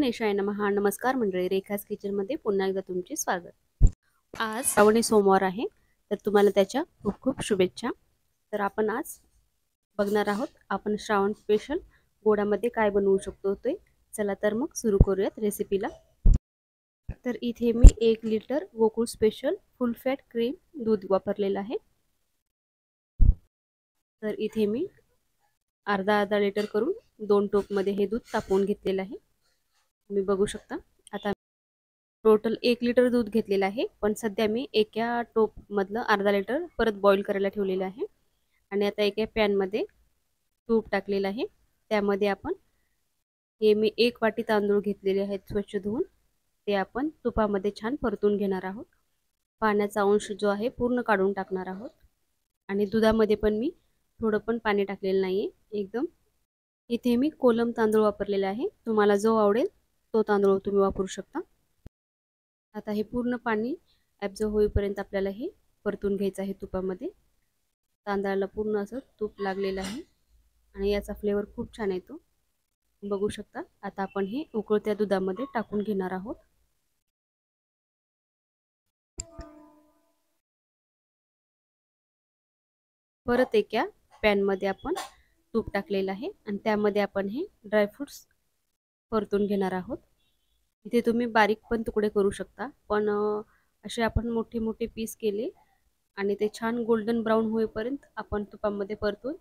गणेशाय नमः. नमस्कार मंडळी, रेखाज किचनमध्ये पुन्हा एकदा तुमचे स्वागत. आज श्रावणी सोमवार आहे, तर तुम्हाला त्याच्या खूप खूप शुभेच्छा. तर आपण आज बघणार आहोत आपण श्रावण स्पेशल गोडामध्ये काय बनवू शकतो ते. चला तर मग सुरू करूयात रेसिपीला. तर इथे मी 1 लिटर गोकुळ स्पेशल फुल फॅट क्रीम दूध वापरलेलं आहे. तर इथे मी अर्धा लिटर करून 2 टोपमध्ये हे दूध तापवून घेतलेलं आहे. तुम्ही बघू शकता. आता टोटल 1 लिटर दूध घेतलेलं आहे, पण सध्या मी एका टोप मधलं अर्धा लिटर परत बॉईल करायला ठेवलेलं आहे. आणि आता एका पॅन मध्ये तूप टाकलेलं आहे. त्यामध्ये आपण हे मी 1 वाटी तांदूळ घेतलेले आहेत स्वच्छ धुवून, ते आपण तुपामध्ये छान परतून घेणार आहोत. पाण्याचा अंश जो आहे पूर्ण काढून टाकणार आहोत. आणि दुधामध्ये पण मी थोडं पण पाणी टाकलेलं नाहीये. एकदम इथे मी कोलम तांदूळ वापरलेला आहे. तुम्हाला जो आवडेल तो तांदूळ तुम्ही वापरू शकता. आता हे पूर्ण पाणी ॲब्झॉर्ब होईपर्यंत आपल्याला हे परतून घ्यायचं आहे तुपामध्ये. तांदळाला पूर्ण असं तूप लागलेलं आहे आणि याचा फ्लेवर खूप छान येतो, बघू शकता. आता आपण हे उकळत्या दुधामध्ये टाकून घेणार आहोत. परत एका पॅन मध्ये आपण तूप टाकलेलं आहे आणि त्यामध्ये आपण हे ड्रायफ्रुट्स परतून घेणार आहोत. इथे तुम्ही बारीक पण तुकडे करू शकता, पण असे आपण मोठे मोठे पीस केले आणि ते छान गोल्डन ब्राऊन होईपर्यंत आपण तुपामध्ये परतून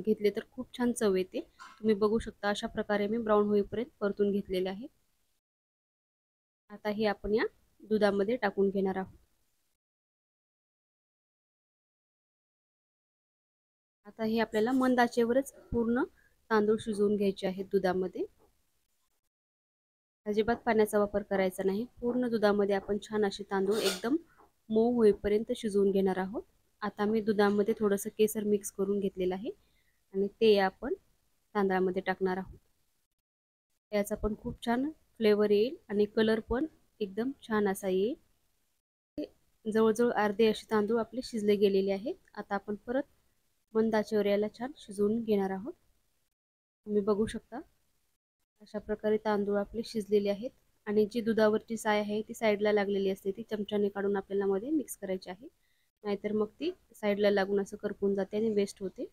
घेतले तर खूप छान चव येते. तुम्ही बघू शकता अशा प्रकारे मी ब्राऊन होईपर्यंत परतून घेतलेले आहे. आता हे आपण या दुधामध्ये टाकून घेणार आहोत. आता हे आपल्याला मंद आचेवरच पूर्ण तांदूळ शिजवून घ्यायचे आहेत दुधामध्ये. अजिबात पाण्याचा वापर करायचा नाही. पूर्ण दुधामध्ये आपण छान असे तांदूळ एकदम मऊ होईपर्यंत शिजवून घेणार आहोत. आता मी दुधामध्ये थोडंसं केसर मिक्स करून घेतलेलं आहे आणि ते आपण तांदळामध्ये टाकणार आहोत. याचा पण खूप छान फ्लेवर येईल आणि कलर पण एकदम छान असा येईल. जवळजवळ अर्धे असे तांदूळ आपले शिजले गेलेले आहेत. आता आपण परत मंद आचेवर याला छान शिजवून घेणार आहोत. तुम्ही बघू शकता अशा प्रकारे तांदूळ आपले शिजलेले आहेत. आणि जी दुधावरची साय आहे ती साईडला लागलेली असते, ती चमच्याने काढून आपल्याला मध्ये मिक्स करायची आहे, नाहीतर मग ती साईडला लागून असं करपून जाते आणि वेस्ट होते.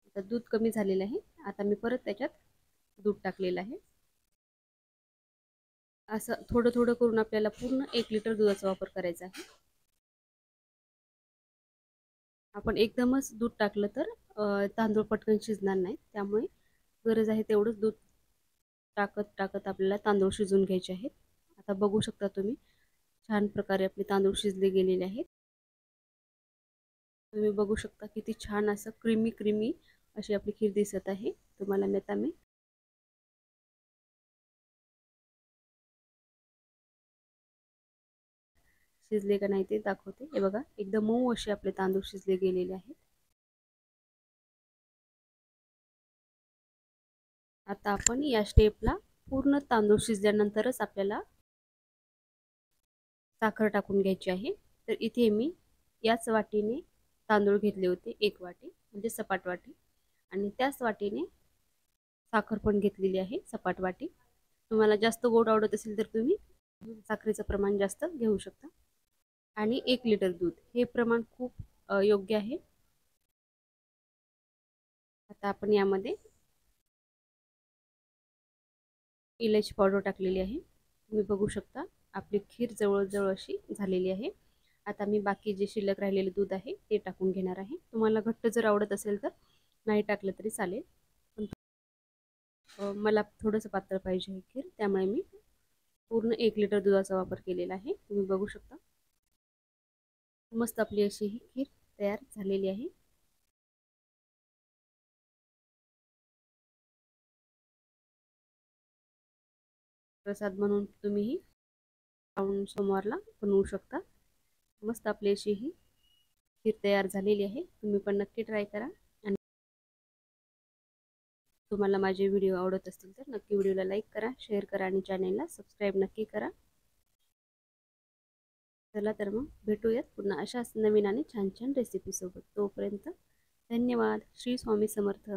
आता दूध कमी झालेलं आहे. आता मी परत त्याच्यात दूध टाकलेलं आहे. असं थोडं थोडं करून आपल्याला पूर्ण 1 लिटर दुधाचा वापर करायचा आहे. आपण एकदमच दूध टाकलं तर तांदूळ पटकन शिजणार नाही, त्यामुळे गरज आहे तेवढंच दूध टाकत टाकत आपल्याला तांदूळ शिजवून घ्यायचे आहेत. आता बघू शकता तुम्ही छान प्रकारे आपले तांदूळ शिजले गेलेले आहेत. तुम्ही बघू शकता किती छान असं क्रीमी क्रीमी अशी आपली खीर दिसत आहे. तुम्हाला मी शिजले का नाही ते दाखवते. हे बघा एकदम मऊ असे आपले तांदूळ शिजले गेलेले आहेत. आता आपण या स्टेपला पूर्ण तांदूळ शिजल्यानंतरच आपल्याला साखर टाकून घ्यायची आहे. तर इथे मी याच वाटीने तांदूळ घेतले होते, 1 वाटी म्हणजे सपाट वाटी, आणि त्याच वाटीने साखर पण घेतलेली आहे, सपाट वाटी. तुम्हाला जास्त गोड आवडत असेल तर तुम्ही साखरेचं प्रमाण जास्त घेऊ शकता. आणि 1 लिटर दूध हे प्रमाण खूप योग्य आहे. आता आपण यामध्ये इलायची पावडर टाकलेली आहे. तुम्ही बघू शकता आपली खीर जवळजवळ अशी झालेली आहे. आता मी बाकी जे शिल्लक राहिलेले दूध आहे ते टाकून घेणार आहे. तुम्हाला घट्ट जर आवडत असेल तर नाही टाकलं तरी चालेल, पण मला थोडंसं पातळ पाहिजे ही खीर, त्यामुळे मी पूर्ण 1 लिटर दुधाचा वापर केलेला आहे. तुम्ही बघू शकता मस्त आपली अशी ही खीर तयार झालेली आहे. प्रसाद म्हणून तुम्ही श्रावण सोमवारला बनवू शकता. मस्त आपली अशी ही खीर तयार झालेली आहे. तुम्ही पण नक्की ट्राय करा. आणि तुम्हाला माझे व्हिडिओ आवडत असतील तर नक्की व्हिडिओला लाईक करा, शेअर करा आणि चॅनेलला सबस्क्राईब नक्की करा. चला तर मग भेटूयात पुन्हा अशाच नवीन आणि छान छान रेसिपी सोबत. तोपर्यंत धन्यवाद. श्री स्वामी समर्थ.